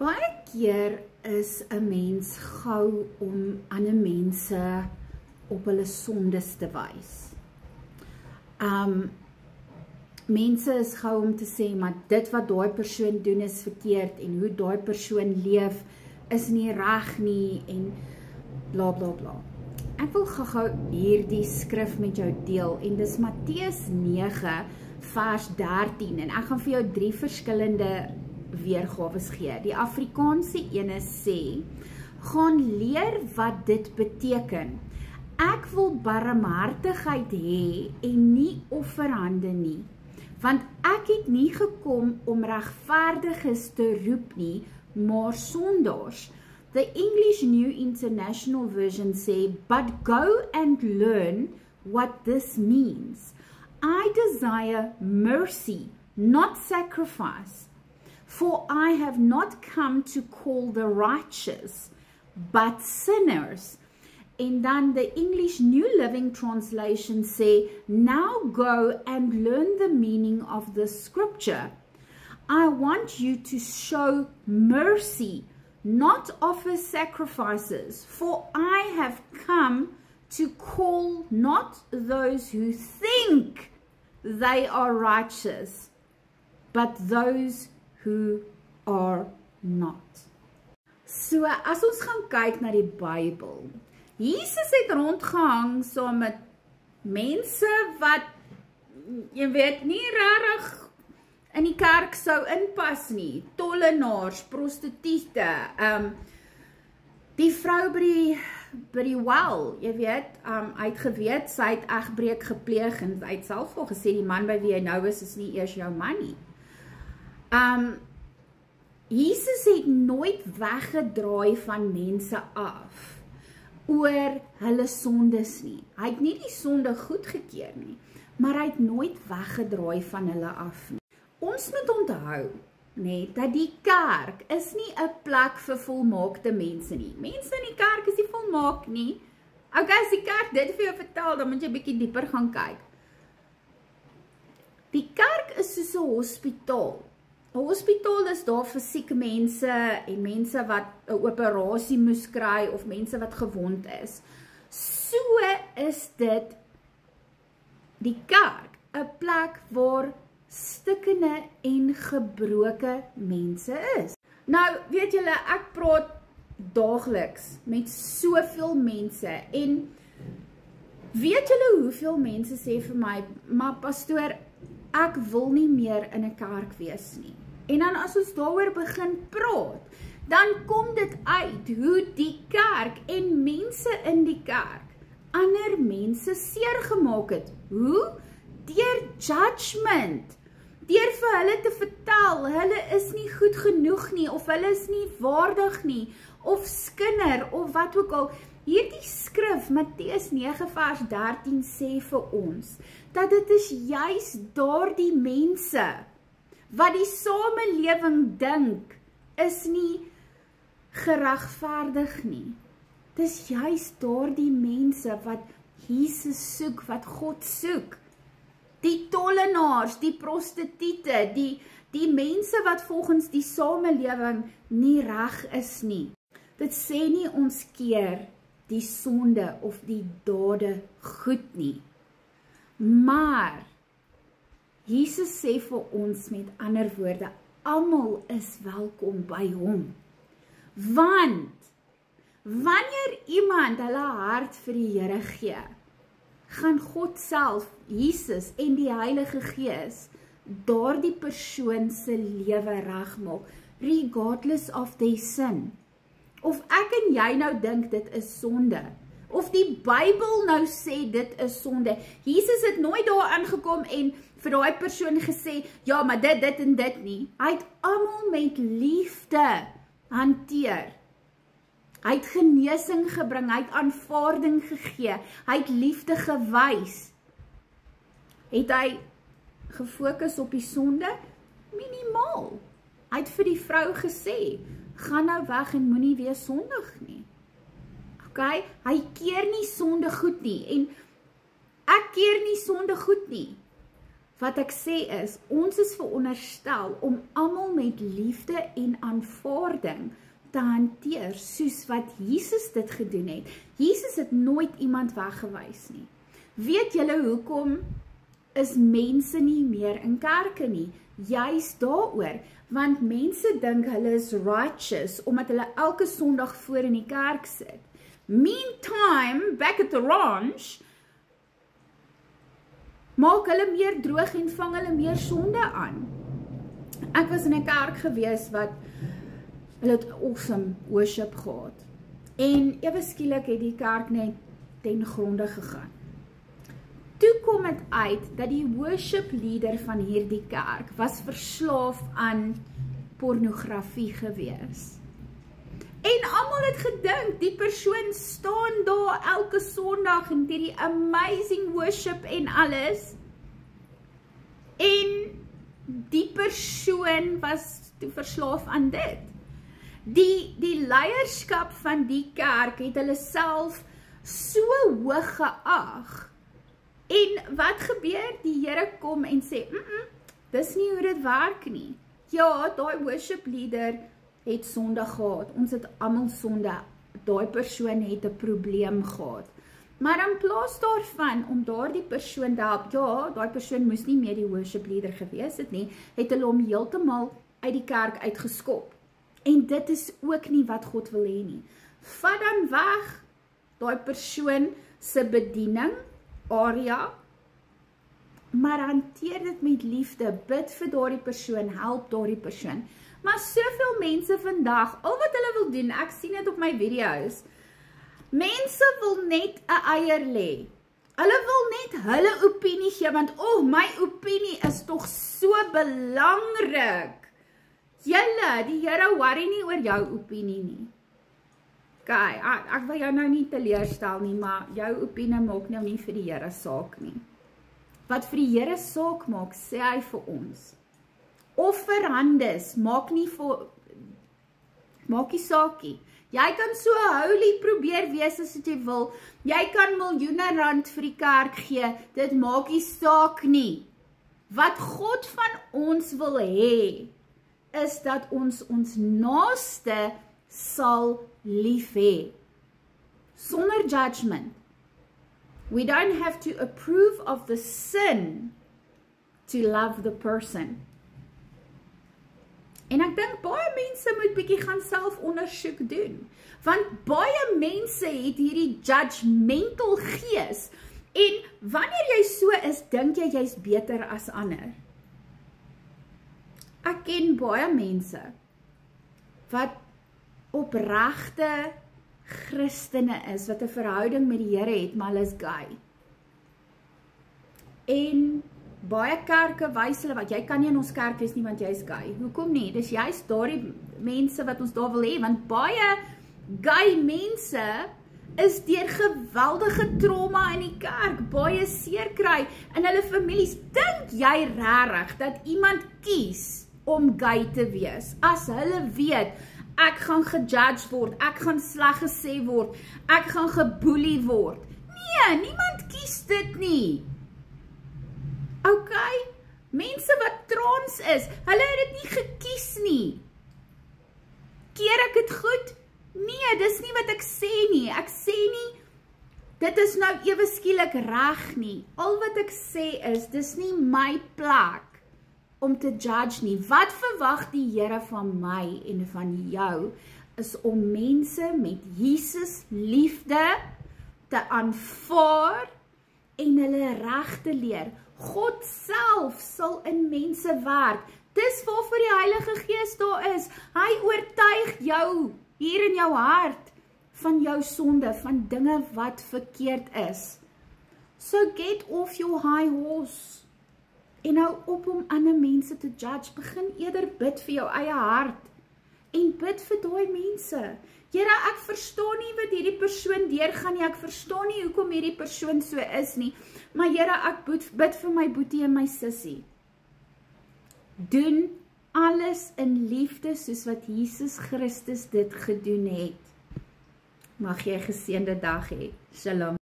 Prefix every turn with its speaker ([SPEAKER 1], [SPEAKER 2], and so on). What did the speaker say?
[SPEAKER 1] Baie keer is 'n mens gou om ander mense op hulle sondes te wys. Mense is gou om te sê, maar dit wat daai persoon doen is verkeerd en hoe daai persoon leef is nie reg nie en bla bla bla. Ek wil gou hierdie skrif met jou deel en dis Matteus 9 vers 13 en ek gaan vir jou 3 verskillende weergawes gee. Die Afrikaanse ene sê, gaan leer wat dit beteken. Ek wil barmhartigheid hê en nie offerhande nie, want ek het nie gekom om regverdiges te roep nie, maar sondaars. The English New International Version say, but go and learn what this means. I desire mercy, not sacrifice. For I have not come to call the righteous, but sinners. And then the English New Living Translation say, now go and learn the meaning of the scripture. I want you to show mercy, not offer sacrifices, for I have come to call not those who think they are righteous, but those who are not. So, as ons gaan kyk na die Bybel, Jesus het rondgehang saam met mense wat, jy weet, nie rarig in die kerk sou inpas nie, tollenaars, prostituie, die vrou by die wel, jy weet, hy het geweet, sy het egbreek gepleeg, en hy het self al gesê, die man by wie hy nou is nie eers jou man nie. Jesus het nooit weggedraai van mense af, oor hulle sondes nie. Hy het nie die sonde goedgekeur nie, maar hy het nooit weggedraai van hulle af nie. Ons moet onthou, dat die kerk is nie 'n plek vir volmaakte mense nie. Mense in die kerk is nie volmaak nie. Okay, as die kerk dit vir jou vertel, dan moet jy 'n bietjie dieper gaan kyk. Die kerk is soos 'n hospitaal. 'n Hospitaal is daar vir sieke mense en mense wat 'n operasie moes kry of mense wat gewond is. So is dit die kerk, 'n plek waar stikkende en gebroke mense is. Nou, weet julle, ek praat daagliks met soveel mense en weet julle hoeveel mense sê vir my, maar pastoor, ek wil nie meer in 'n kerk wees nie. En dan as ons daaroor begin praat, dan kom dit uit hoe die kerk en mense in die kerk ander mense seer gemaak het. Hoe? Deur judgment. Deur vir hulle te vertel, hulle is nie goed genoeg nie, of hulle is nie waardig nie, of skinder, of wat ook al. Hierdie skrif, Matteus 9 vers 13, sê vir ons, dat dit is juis daardie mense, wat die samelewing dink, is nie geregverdig nie. Dis juis daardie mense wat Jesus soek, wat God soek. Die tollenaars, die prostituie, die mense wat volgens die samelewing nie reg is nie. Dit sê nie ons keer die sonde of die dade goed nie. Maar Jesus sê vir ons met ander woorde, almal is welkom by hom. Want wanneer iemand hulle hart vir die Here gee, gaan God self, Jesus en die Heilige Gees, daardie persoon se lewe regmaak, regardless of their sin. Of ek en jy nou dink dit is sonde, of die Bybel nou sê dit is sonde. Jesus het nooit daar aangekom en vir daai persoon gesê, ja, maar dit en dit nie. Hy het almal met liefde hanteer. Hy het genesing gebring, hy het aanvaarding gegee, hy het liefde gewys. Het hy gefokus op die sonde? Minimaal. Hy het vir die vrou gesê, gaan nou weg en moenie weer sondig nie. Okay? Hy keer nie sonde goed nie, en ek keer nie sonde goed nie. Wat ek sê is, ons is veronderstel om almal met liefde en aanvaarding te hanteer, soos wat Jesus dit gedoen het. Jesus het nooit iemand weggewys nie. Weet julle hoekom is mense nie meer in kerke nie? Juist daaroor, want mense dink hulle is righteous, omdat hulle elke Sondag voor in die kerk sit. Meantime, back at the ranch, maak hulle meer droog en vang hulle meer sonde aan. Ek was in 'n kerk gewees wat hulle het awesome worship gehad. En ewe skielik het die kerk net ten gronde gegaan. Toe kom het uit dat die worship leader van hierdie kerk was verslaaf aan pornografie gewees. En almal het gedink, die persoon staan daar elke Sondag en die amazing worship en alles. En die persoon was toe verslaaf aan dit. Die leierskap van die kerk het hulle self so hoog geag. En wat gebeur? Die Here kom en sê, dis nie hoe dit werk nie. Ja, daai worship leader het sonde gehad. Ons het almal sonde. Daai persoon het 'n probleem gehad. Maar in plaas daarvan, om daardie persoon te help, ja, daai persoon moes nie meer die worship leader gewees het nie, het hulle hom heeltemal uit die kerk uitgeskop. En dit is ook nie wat God wil hê nie. Vat dan weg daai persoon se bediening, area, maar hanteer dit met liefde, bid vir daardie persoon, help daardie persoon. Maar soveel mense vandag, al wat hulle wil doen, ek sien dit op my video's, mense wil net 'n eier lê. Hulle wil net hulle opinie gee, want my opinie is tog so belangrik. Julle, die Here worry nie oor jou opinie nie. Okay, ek wil jou nou nie teleurstel nie, maar jou opinie maak nou nie vir die Here saak nie. Wat vir die Here saak maak, sê hy vir ons. Offerhandes, maak nie saakie. Jy kan so holy probeer wees as jy wil. Jy kan miljoene rand vir die kerk gee, dit maak nie saak nie. Wat God van ons wil hê, is dat ons naaste sal lief hê. Sonder judgment. We don't have to approve of the sin to love the person. En ek dink baie mense moet bietjie gaan selfondersoek doen. Want baie mense het hierdie judgmental gees. En wanneer jy so is, dink jy jy's beter as ander. Ek ken baie mense wat opregte Christene is, wat 'n verhouding met die Here het, maar hulle is gay. En baie kerke wys hulle, wat jy kan nie in ons kerk wees nie, want jy is gay. Hoekom nie? Dis juist daardie mense wat ons daar wil hê, want baie gay mense is deur geweldige trauma in die kerk, baie seer kry in hulle families. Dink jy regtig dat iemand kies om gay te wees, as hulle weet, ek gaan gejudge word, ek gaan sleg gesê word, ek gaan geboelie word? Nee, niemand kies dit nie. Okay, mense wat trans is, hulle het dit nie gekies nie. Keer ek dit goed? Nee, dis nie wat ek sê nie. Ek sê nie, dit is nou ewe skielik reg nie. Al wat ek sê is, dis nie my plek om te judge nie. Wat verwag die Here van my en van jou, is om mense met Jesus liefde te aanvaar en hulle reg te leer. God self sal in mense werk. Dis waarvoor die Heilige Gees daar is. Hy oortuig jou hier in jou hart van jou sonde, van dinge wat verkeerd is. So get off your high horse. En hou op om ander mense te judge. Begin eerder bid vir jou eie hart. En bid vir daai mense. Here, ek verstaan nie wat hierdie persoon deurgaan nie. Ek verstaan nie hoekom hierdie persoon so is nie. Maar Here, ek bid vir my boetie en my sussie. Doen alles in liefde soos wat Jesus Christus dit gedoen het. Mag jy 'n geseënde dag hê. Shalom.